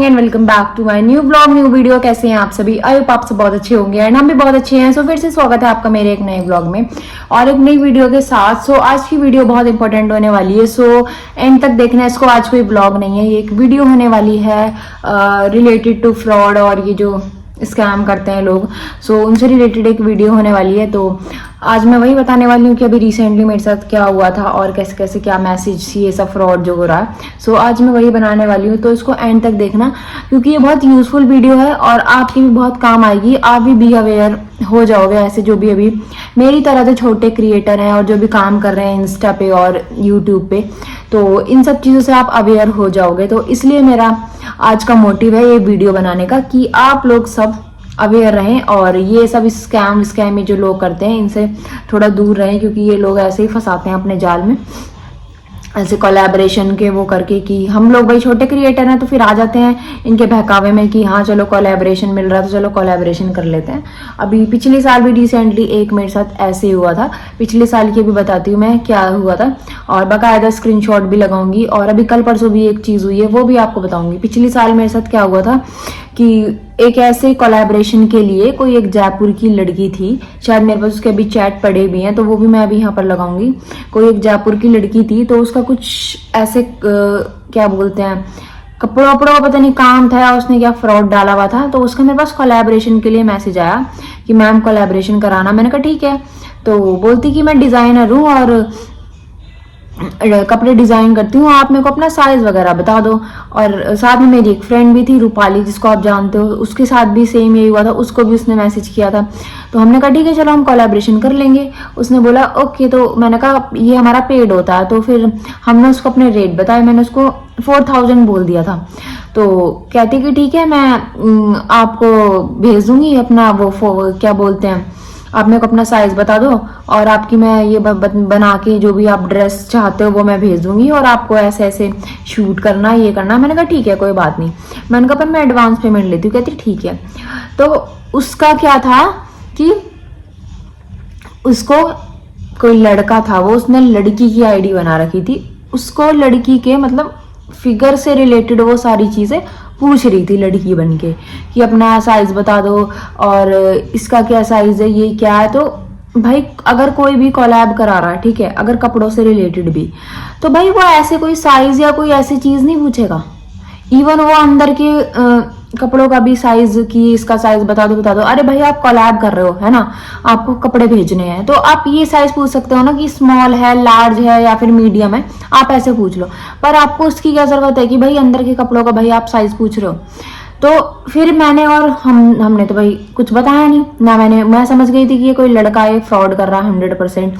And welcome back to my new blog new video. कैसे हैं आप सभी? आई होप आप सब बहुत अच्छे होंगे एंड हम भी बहुत अच्छे हैं। सो फिर से स्वागत है आपका मेरे एक नए ब्लॉग में और एक नई वीडियो के साथ। सो आज की वीडियो बहुत इंपॉर्टेंट होने वाली है। सो एंड तक देखना, इसको आज कोई ब्लॉग नहीं है, ये एक वीडियो होने वाली है रिलेटेड टू फ्रॉड और ये जो स्कैम करते हैं लोग। सो उनसे रिलेटेड एक वीडियो होने वाली है। तो आज मैं वही बताने वाली हूँ कि अभी रिसेंटली मेरे साथ क्या हुआ था और कैसे कैसे क्या मैसेज ये सब फ्रॉड जो हो रहा है। सो आज मैं वही बनाने वाली हूँ, तो इसको एंड तक देखना क्योंकि ये बहुत यूजफुल वीडियो है और आपकी भी बहुत काम आएगी। आप भी बी अवेयर हो जाओगे, ऐसे जो भी अभी मेरी तरह जो छोटे क्रिएटर हैं और जो भी काम कर रहे हैं इंस्टा पे और यूट्यूब पे, तो इन सब चीज़ों से आप अवेयर हो जाओगे। तो इसलिए मेरा आज का मोटिव है ये वीडियो बनाने का कि आप लोग सब अवेयर रहें और ये सब स्कैम जो लोग करते हैं इनसे थोड़ा दूर रहें, क्योंकि ये लोग ऐसे ही फंसाते हैं अपने जाल में, ऐसे कोलैबोरेशन के वो करके कि हम लोग भाई छोटे क्रिएटर हैं तो फिर आ जाते हैं इनके बहकावे में कि हाँ चलो कोलैबोरेशन मिल रहा है तो चलो कोलैबोरेशन कर लेते हैं। अभी पिछले साल भी रिसेंटली एक मेरे साथ ऐसे ही हुआ था। पिछले साल की भी बताती हूँ मैं क्या हुआ था और बाकायदा स्क्रीनशॉट भी लगाऊंगी। और अभी कल परसों भी एक चीज़ हुई है वो भी आपको बताऊंगी। पिछले साल मेरे साथ क्या हुआ था कि एक ऐसे कोलैबोरेशन के लिए कोई एक जयपुर की लड़की थी, शायद मेरे पास उसके अभी चैट पड़े भी हैं तो वो भी मैं अभी यहाँ पर लगाऊंगी। कोई एक जयपुर की लड़की थी तो उसका कुछ ऐसे क्या बोलते हैं कपड़ा वपड़ा पता नहीं काम था, उसने क्या फ्रॉड डाला हुआ था। तो उसका मेरे पास कोलैबोरेशन के लिए मैसेज आया कि मैम कोलैबोरेशन कराना। मैंने कहा ठीक है। तो बोलती कि मैं डिज़ाइनर हूँ और कपड़े डिजाइन करती हूँ, आप मेरे को अपना साइज वगैरह बता दो। और साथ में मेरी एक फ्रेंड भी थी रूपाली, जिसको आप जानते हो, उसके साथ भी सेम यही हुआ था, उसको भी उसने मैसेज किया था। तो हमने कहा ठीक है चलो हम कोलैबोरेशन कर लेंगे। उसने बोला ओके। तो मैंने कहा ये हमारा पेड होता है। तो फिर हमने उसको अपने रेट बताए, मैंने उसको 4000 बोल दिया था। तो कहती कि ठीक है मैं आपको भेज दूंगी अपना वो क्या बोलते हैं, आप मेरे को अपना साइज बता दो और आपकी मैं ये बना के जो भी आप ड्रेस चाहते हो वो मैं भेज दूंगी और आपको ऐसे ऐसे शूट करना ये करना। मैंने कहा ठीक है कोई बात नहीं। मैंने कहा पर मैं एडवांस पेमेंट लेती हूँ। कहती ठीक है। तो उसका क्या था कि उसको कोई लड़का था, वो उसने लड़की की आईडी बना रखी थी, उसको लड़की के मतलब फिगर से रिलेटेड वो सारी चीज़ें पूछ रही थी लड़की बन के कि अपना साइज बता दो और इसका क्या साइज है ये क्या है। तो भाई अगर कोई भी कोलैब करा रहा है, ठीक है, अगर कपड़ों से रिलेटेड भी, तो भाई वो ऐसे कोई साइज या कोई ऐसी चीज़ नहीं पूछेगा। इवन वो अंदर के कपड़ों का भी साइज की इसका साइज बता दो। अरे भाई आप कोलैब कर रहे हो है ना, आपको कपड़े भेजने हैं तो आप ये साइज पूछ सकते हो ना कि स्मॉल है, लार्ज है या फिर मीडियम है, आप ऐसे पूछ लो। पर आपको उसकी क्या जरूरत है कि भाई अंदर के कपड़ों का भाई आप साइज पूछ रहे हो। तो फिर मैंने और हमने तो भाई कुछ बताया नहीं ना। मैं समझ गई थी कि ये कोई लड़का है फ्रॉड कर रहा है 100%।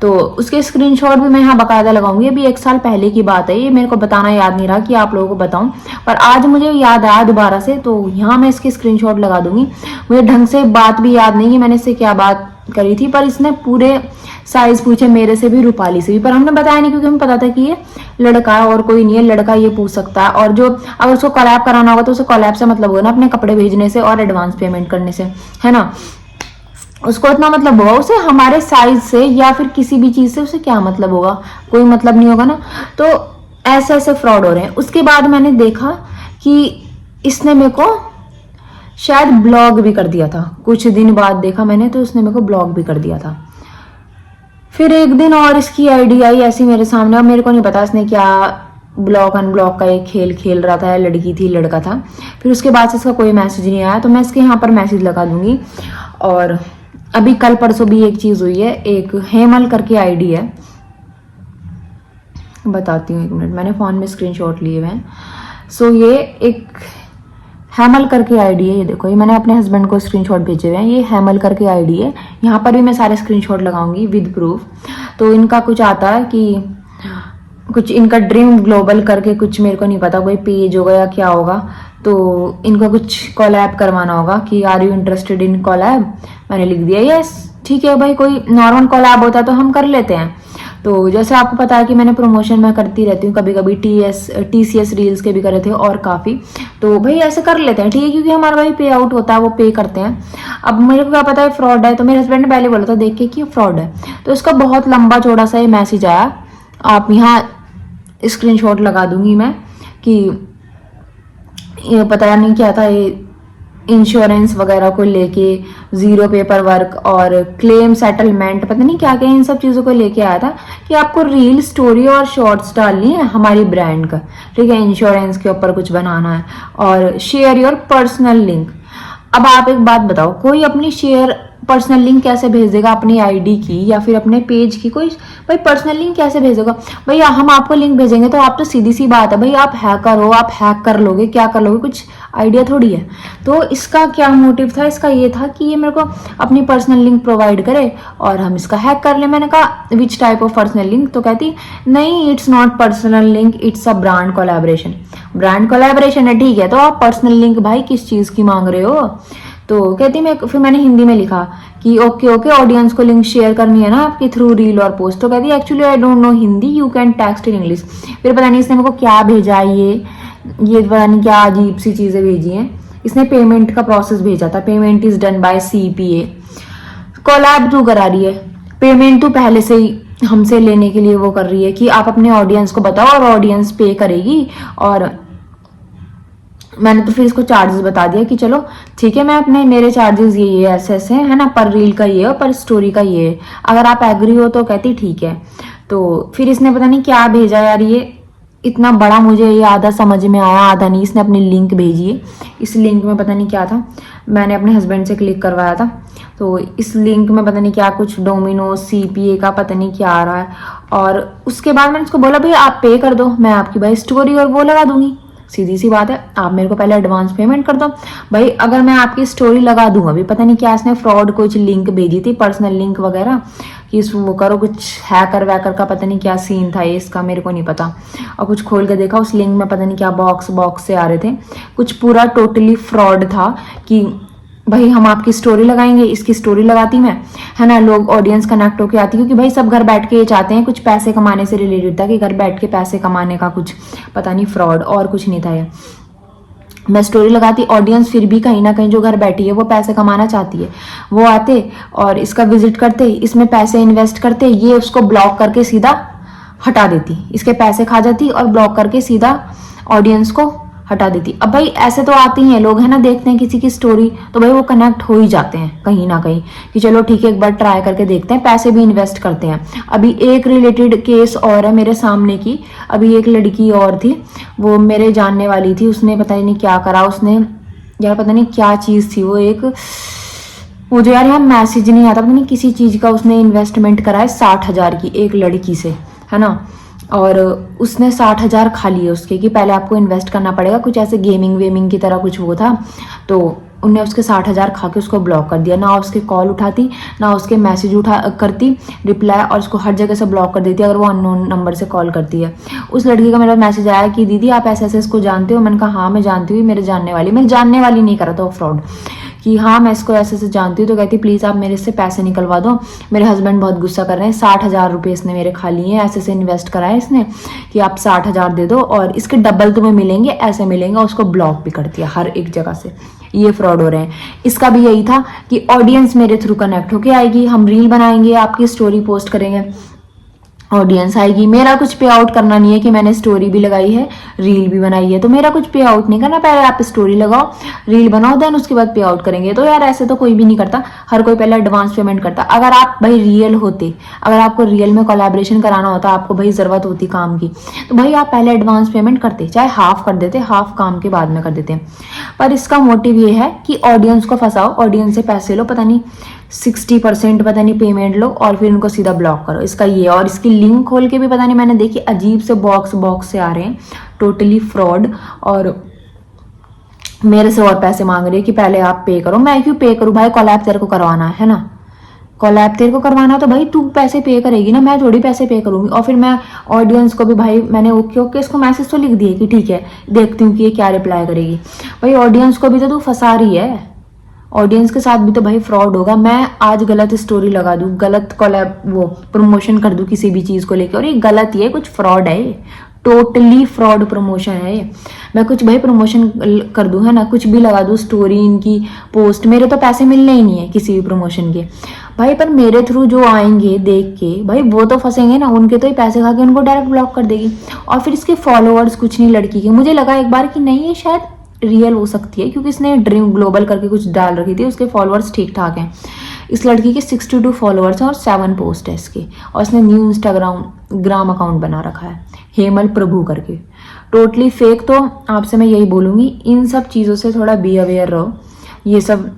तो उसके स्क्रीनशॉट भी मैं यहाँ बाकायदा लगाऊंगी। अभी 1 साल पहले की बात है, ये मेरे को बताना याद नहीं रहा कि आप लोगों को बताऊं, पर आज मुझे याद आया दोबारा से, तो यहाँ मैं इसके स्क्रीनशॉट लगा दूंगी। मुझे ढंग से बात भी याद नहीं कि मैंने इससे क्या बात करी थी, पर इसने पूरे साइज पूछे मेरे से भी रूपाली से भी, पर हमने बताया नहीं क्योंकि हमें पता था कि ये लड़का है और कोई नहीं है। लड़का ये पूछ सकता है और जो अगर उसको कोलैब कराना होगा तो उसे कोलैब से मतलब होगा ना, अपने कपड़े भेजने से और एडवांस पेमेंट करने से, है ना। उसको इतना मतलब होगा, उसे हमारे साइज से या फिर किसी भी चीज से उसे क्या मतलब होगा, कोई मतलब नहीं होगा ना। तो ऐसे ऐसे फ्रॉड हो रहे हैं। उसके बाद मैंने देखा कि इसने मेरे को शायद ब्लॉग भी कर दिया था। कुछ दिन बाद देखा मैंने तो उसने मेरे को ब्लॉग भी कर दिया था। फिर एक दिन और इसकी आईडी आई ऐसी मेरे सामने, अब मेरे को नहीं पता इसने क्या ब्लॉक अनब्लॉक का एक खेल खेल रहा था, लड़की थी लड़का था। फिर उसके बाद से इसका कोई मैसेज नहीं आया, तो मैं इसके यहाँ पर मैसेज लगा दूंगी। और अभी कल परसों भी एक चीज हुई है, एक हेमल करके आईडी है, बताती हूँ 1 मिनट, मैंने फोन में स्क्रीनशॉट लिए हुए हैं। सो ये एक हेमल करके आईडी है, ये देखो, ये मैंने अपने हस्बैंड को स्क्रीनशॉट भेजे हुए हैं। ये हेमल करके आईडी है, यहाँ पर भी मैं सारे स्क्रीनशॉट लगाऊंगी विद प्रूफ। तो इनका कुछ आता है कि कुछ इनका ड्रीम ग्लोबल करके कुछ, मेरे को नहीं पता, कोई पेज होगा या क्या होगा। तो इनको कुछ कोलैब करवाना होगा कि are you interested in collab. मैंने लिख दिया यस, ठीक है भाई, कोई नॉर्मल कोलैब होता तो हम कर लेते हैं। तो जैसे आपको पता है कि मैंने प्रमोशन मैं करती रहती हूँ, कभी कभी TCS रील्स के भी करे थे और काफ़ी, तो भाई ऐसे कर लेते हैं, ठीक है, क्योंकि हमारा भाई पे आउट होता है, वो पे करते हैं। अब मेरे को क्या पता है फ्रॉड है, तो मेरे हस्बैंड ने पहले बोला था देख के कि फ्रॉड है। तो इसका बहुत लंबा चौड़ा सा ये मैसेज आया, आप यहाँ स्क्रीनशॉट लगा दूंगी मैं कि ये पता नहीं क्या था, ये इंश्योरेंस वगैरह को लेके, जीरो पेपर वर्क और क्लेम सेटलमेंट, पता नहीं क्या क्या इन सब चीज़ों को लेके आया था कि आपको रील, स्टोरी और शॉर्ट्स डालनी है हमारी ब्रांड का, ठीक है, इंश्योरेंस के ऊपर कुछ बनाना है और शेयर योर पर्सनल लिंक। अब आप एक बात बताओ, कोई अपनी शेयर पर्सनल लिंक कैसे भेज देगा अपनी आईडी की या फिर अपने पेज की? कोई भाई पर्सनल लिंक कैसे भेजेगा? भाई हम आपको लिंक भेजेंगे तो आप तो सीधी सी बात है भाई, आप हैकर हो, आप हैक कर लोगे, क्या कर लोगे, कुछ आइडिया थोड़ी है। तो इसका क्या मोटिव था? इसका ये था कि ये मेरे को अपनी पर्सनल लिंक प्रोवाइड करे और हम इसका हैक कर ले। मैंने कहा which type of personal link? तो कहती नहीं, it's not personal link, it's a brand collaboration. Brand collaboration है, ठीक है, तो आप पर्सनल लिंक भाई किस चीज की मांग रहे हो? तो कहती मैं, फिर मैंने हिंदी में लिखा कि ओके ओके, ऑडियंस को लिंक शेयर करनी है ना आपके थ्रू रील और पोस्ट। तो कहती actually I don't know Hindi, you can text in English. फिर पता नहीं इसने मेरे को क्या भेजा है, ये पता नहीं क्या अजीब सी चीजें भेजी हैं। इसने पेमेंट का प्रोसेस भेजा था, payment is done by CPA। Collab तू करा रही है, पेमेंट तू पहले से ही हमसे लेने के लिए वो कर रही है कि आप अपने ऑडियंस को बताओ और ऑडियंस पे करेगी। और मैंने तो फिर इसको चार्जेस बता दिया कि चलो ठीक है, मैं अपने मेरे चार्जेस ये ऐसे ऐसे है ना, पर रील का ये है, पर स्टोरी का ये है, अगर आप एग्री हो तो। कहती ठीक है। तो फिर इसने पता नहीं क्या भेजा यार, ये इतना बड़ा मुझे ये आधा समझ में आया आधा नहीं। इसने अपनी लिंक भेजी है, इस लिंक में पता नहीं क्या था, मैंने अपने हस्बैंड से क्लिक करवाया था। तो इस लिंक में पता नहीं क्या कुछ डोमिनोज CPA का पता नहीं क्या आ रहा है। और उसके बाद मैंने उसको बोला भाई आप पे कर दो, मैं आपकी भाई स्टोरी और वो लगा दूंगी। सीधी सी बात है, आप मेरे को पहले एडवांस पेमेंट कर दो भाई। अगर मैं आपकी स्टोरी लगा दूं, अभी पता नहीं क्या इसने फ्रॉड कुछ लिंक भेजी थी, पर्सनल लिंक वगैरह कि वो करो, कुछ हैकर वैकर का पता नहीं क्या सीन था ये, इसका मेरे को नहीं पता। और कुछ खोल के देखा उस लिंक में पता नहीं क्या बॉक्स से आ रहे थे, कुछ पूरा टोटली फ्रॉड था कि भाई हम आपकी स्टोरी लगाएंगे, इसकी स्टोरी लगाती मैं, है ना, लोग ऑडियंस कनेक्ट होके आती, क्योंकि भाई सब घर बैठ के ये चाहते हैं, कुछ पैसे कमाने से रिलेटेड था कि घर बैठ के पैसे कमाने का कुछ पता नहीं फ्रॉड, और कुछ नहीं था ये। मैं स्टोरी लगाती, ऑडियंस फिर भी कहीं ना कहीं जो घर बैठी है वो पैसे कमाना चाहती है, वो आते और इसका विजिट करते, इसमें पैसे इन्वेस्ट करते, ये उसको ब्लॉक करके सीधा हटा देती, इसके पैसे खा जाती और ब्लॉक करके सीधा ऑडियंस को हटा देती। अब भाई ऐसे तो आते ही हैं लोग, है ना, देखते हैं किसी की स्टोरी तो भाई वो कनेक्ट हो ही जाते हैं कहीं ना कहीं कि चलो ठीक है एक बार ट्राई करके देखते हैं, पैसे भी इन्वेस्ट करते हैं। अभी एक रिलेटेड केस और है मेरे सामने की, अभी एक लड़की और थी, वो मेरे जानने वाली थी, उसने पता नहीं क्या करा, उसने यार पता नहीं क्या चीज़ थी वो, एक मुझे यार यहाँ मैसेज नहीं आता, पता नहीं किसी चीज़ का उसने इन्वेस्टमेंट करा है 60,000 की एक लड़की से, है ना, और उसने 60,000 खा लिए उसके, कि पहले आपको इन्वेस्ट करना पड़ेगा, कुछ ऐसे गेमिंग वेमिंग की तरह कुछ वो था। तो उनने उसके 60,000 खा के उसको ब्लॉक कर दिया, ना उसके कॉल उठाती ना उसके मैसेज करती रिप्लाई, और उसको हर जगह से ब्लॉक कर देती है अगर वो अननोन नंबर से कॉल करती है। उस लड़की का मेरा मैसेज आया कि दीदी आप ऐसे ऐसे इसको जानते हो? मैंने कहा हाँ मैं जानती हूँ, मेरे जानने वाली नहीं करा था वो फ्रॉड, कि हाँ मैं इसको ऐसे ऐसे जानती हूँ। तो कहती प्लीज़ आप मेरे से पैसे निकलवा दो, मेरे हस्बैंड बहुत गुस्सा कर रहे हैं, 60,000 रुपये इसने मेरे खा लिए हैं, ऐसे ऐसे इन्वेस्ट करा है इसने, कि आप 60,000 दे दो और इसके डबल तुम्हें मिलेंगे, ऐसे मिलेंगे। उसको ब्लॉक भी कर दिया हर एक जगह से, ये फ्रॉड हो रहे हैं। इसका भी यही था कि ऑडियंस मेरे थ्रू कनेक्ट होके आएगी, हम रील बनाएंगे, आपकी स्टोरी पोस्ट करेंगे, ऑडियंस आएगी, मेरा कुछ पे आउट करना नहीं है कि मैंने स्टोरी भी लगाई है रील भी बनाई है, तो मेरा कुछ पे आउट नहीं करना, पहले आप स्टोरी लगाओ रील बनाओ देन उसके बाद पे आउट करेंगे। तो यार ऐसे तो कोई भी नहीं करता, हर कोई पहले एडवांस पेमेंट करता। अगर आप भाई रियल होते, अगर आपको रियल में कोलैबोरेशन कराना होता, आपको भाई जरूरत होती काम की, तो भाई आप पहले एडवांस पेमेंट करते, चाहे हाफ कर देते, हाफ काम के बाद में कर देते। पर इसका मोटिव ये है कि ऑडियंस को फंसाओ, ऑडियंस से पैसे लो, पता नहीं 60% पता नहीं पेमेंट लो और फिर उनको सीधा ब्लॉक करो, इसका ये। और इसकी लिंक खोल के भी पता नहीं मैंने देखी, अजीब से बॉक्स से आ रहे हैं, टोटली फ्रॉड, और मेरे से और पैसे मांग रहे हैं कि पहले आप पे करो। मैं क्यों पे करूं भाई, कोलैब तेरे को करवाना है ना, कोलैब तेरे को करवाना तो भाई तू पैसे पे करेगी ना, मैं थोड़ी पैसे पे करूंगी। और फिर मैं ऑडियंस को भी भाई मैंने ओके ओके इसको मैसेज तो लिख दिए कि ठीक है देखती हूँ कि ये क्या रिप्लाई करेगी। भाई ऑडियंस को भी तो तू फंसा रही है, ऑडियंस के साथ भी तो भाई फ्रॉड होगा। मैं आज गलत स्टोरी लगा दूं, गलत कोलैब वो प्रमोशन कर दूं किसी भी चीज को लेकर, और ये गलत ही है, कुछ फ्रॉड है, टोटली फ्रॉड प्रमोशन है ये। मैं कुछ भाई प्रमोशन कर दूं, है ना, कुछ भी लगा दूं स्टोरी इनकी पोस्ट, मेरे तो पैसे मिलने ही नहीं है किसी भी प्रमोशन के भाई। पर मेरे थ्रू जो आएंगे देख के भाई वो तो फंसेंगे ना, उनके तो ही पैसे खा के उनको डायरेक्ट ब्लॉक कर देगी। और फिर इसके फॉलोअर्स कुछ नहीं लड़की के, मुझे लगा एक बार कि नहीं ये शायद रियल हो सकती है, क्योंकि इसने ड्रीम ग्लोबल करके कुछ डाल रखी थी, उसके फॉलोअर्स ठीक ठाक हैं। इस लड़की के 62 फॉलोअर्स हैं और 7 पोस्ट है इसके, और इसने न्यू इंस्टाग्राम अकाउंट बना रखा है हेमल प्रभु करके। Totally fake. तो आपसे मैं यही बोलूँगी, इन सब चीज़ों से थोड़ा बी अवेयर रहो। ये सब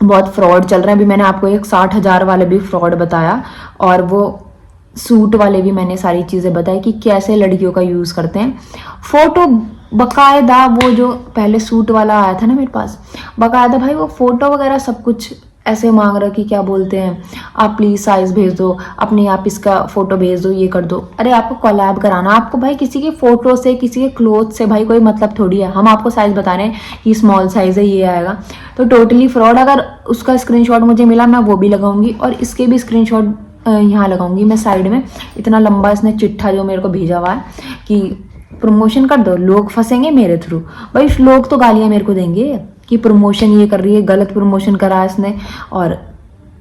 बहुत फ्रॉड चल रहा है। अभी मैंने आपको एक 60,000 वाले भी फ्रॉड बताया, और वो सूट वाले भी मैंने सारी चीज़ें बताई कि कैसे लड़कियों का यूज़ करते हैं। फोटो बकायदा, वो जो पहले सूट वाला आया था ना मेरे पास, बकायदा भाई वो फोटो वगैरह सब कुछ ऐसे मांग रहा कि क्या बोलते हैं, आप प्लीज़ साइज भेज दो अपने, आप इसका फोटो भेज दो, ये कर दो। अरे आपको कोलैब कराना, आपको भाई किसी के फोटो से, किसी के क्लोथ से भाई कोई मतलब थोड़ी है। हम आपको साइज बता रहे हैं कि स्मॉल साइज है, ये आएगा। तो टोटली फ्रॉड। अगर उसका स्क्रीनशॉट मुझे मिला मैं वो भी लगाऊंगी, और इसके भी स्क्रीनशॉट यहाँ लगाऊंगी मैं साइड में। इतना लंबा इसने चिट्ठा जो मेरे को भेजा हुआ है कि प्रमोशन कर दो, लोग फंसेंगे मेरे थ्रू। भाई लोग तो गालियां मेरे को देंगे कि प्रमोशन ये कर रही है, गलत प्रमोशन करा है इसने, और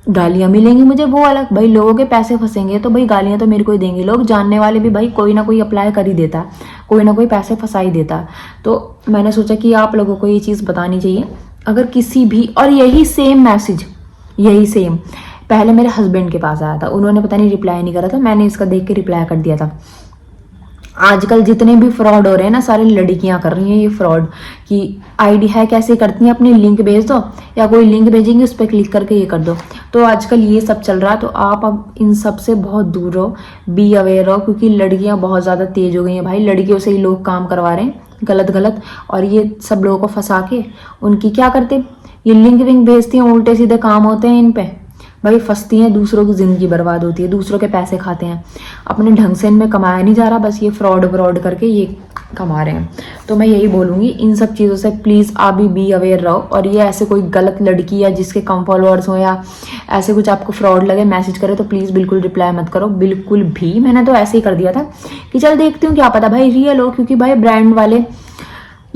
गालियां मिलेंगी मुझे, वो अलग। भाई लोगों के पैसे फंसेंगे तो भाई गालियां तो मेरे को ही देंगे लोग। जानने वाले भी भाई कोई ना कोई अप्लाई कर ही देता है, कोई ना कोई पैसे फंसा ही देता है। तो मैंने सोचा कि आप लोगों को ये चीज़ बतानी चाहिए। अगर किसी भी, और यही सेम मैसेज, यही सेम पहले मेरे हस्बैंड के पास आया था, उन्होंने पता नहीं रिप्लाई नहीं करा था, मैंने इसका देख के रिप्लाई कर दिया था। आजकल जितने भी फ्रॉड हो रहे हैं ना, सारी लड़कियां कर रही हैं ये फ्रॉड, कि आईडी है कैसे करती हैं, अपनी लिंक भेज दो, या कोई लिंक भेजेंगे उस पर क्लिक करके ये कर दो। तो आजकल ये सब चल रहा है। तो आप अब इन सब से बहुत दूर रहो, बी अवेयर रहो, क्योंकि लड़कियां बहुत ज़्यादा तेज हो गई हैं भाई। लड़कियों से ही लोग काम करवा रहे हैं गलत गलत, और ये सब लोगों को फंसा के उनकी क्या करते, ये लिंक विंक भेजती हैं, उल्टे सीधे काम होते हैं इन पे भाई, फंसती हैं, दूसरों की ज़िंदगी बर्बाद होती है, दूसरों के पैसे खाते हैं। अपने ढंग से इनमें कमाया नहीं जा रहा, बस ये फ्रॉड करके ये कमा रहे हैं। तो मैं यही बोलूँगी, इन सब चीज़ों से प्लीज़ आप भी अवेयर रहो। और ये ऐसे कोई गलत लड़की या जिसके कम फॉलोअर्स हो या ऐसे कुछ आपको फ्रॉड लगे, मैसेज करे तो प्लीज़ बिल्कुल रिप्लाई मत करो, बिल्कुल भी। मैंने तो ऐसे ही कर दिया था कि चल देखती हूँ क्या पता भाई रियल हो, क्योंकि भाई ब्रांड वाले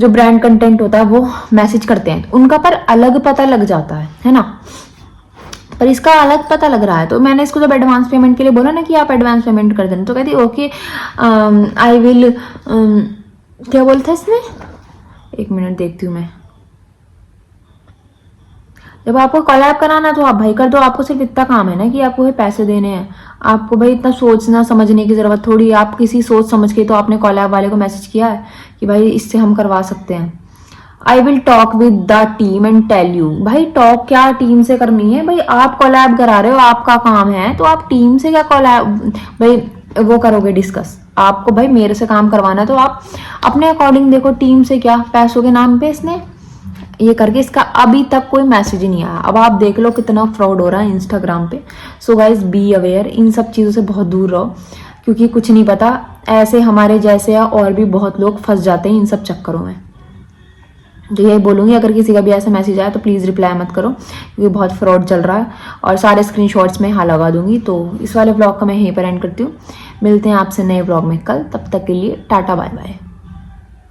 जो ब्रांड कंटेंट होता है वो मैसेज करते हैं, उनका पर अलग पता लग जाता है ना, पर इसका अलग पता लग रहा है। तो मैंने इसको जब एडवांस पेमेंट के लिए बोला ना कि आप एडवांस पेमेंट कर देना, तो कहती ओके आई विल, क्या बोलता है इसने, एक मिनट देखती हूँ मैं। जब आपको कोलैब कराना तो आप भाई कर दो, आपको सिर्फ इतना काम है ना कि आपको पैसे देने हैं, आपको भाई इतना सोचना समझने की जरूरत थोड़ी। आप किसी सोच समझ के तो आपने कोलैब वाले को मैसेज किया है कि भाई इससे हम करवा सकते हैं। I will talk with the team and tell you. भाई टॉक क्या टीम से करनी है भाई, आप कोलैब करा रहे हो, आपका काम है, तो आप टीम से क्या कोलैब भाई वो करोगे डिस्कस। आपको भाई मेरे से काम करवाना है तो आप अपने अकॉर्डिंग देखो, टीम से क्या, पैसों के नाम पे इसने ये करके, इसका अभी तक कोई मैसेज ही नहीं आया। अब आप देख लो कितना फ्रॉड हो रहा है इंस्टाग्राम पे। सो गाइज बी अवेयर, इन सब चीज़ों से बहुत दूर रहो, क्योंकि कुछ नहीं पता, ऐसे हमारे जैसे या और भी बहुत लोग फंस जाते हैं इन सब चक्करों में। तो यही बोलूँगी, अगर किसी का भी ऐसा मैसेज आया तो प्लीज़ रिप्लाई मत करो, क्योंकि बहुत फ्रॉड चल रहा है। और सारे स्क्रीनशॉट्स मैं यहाँ लगा दूंगी। तो इस वाले ब्लॉग का मैं यहीं पर एंड करती हूँ। मिलते हैं आपसे नए ब्लॉग में कल, तब तक के लिए टाटा बाय बाय।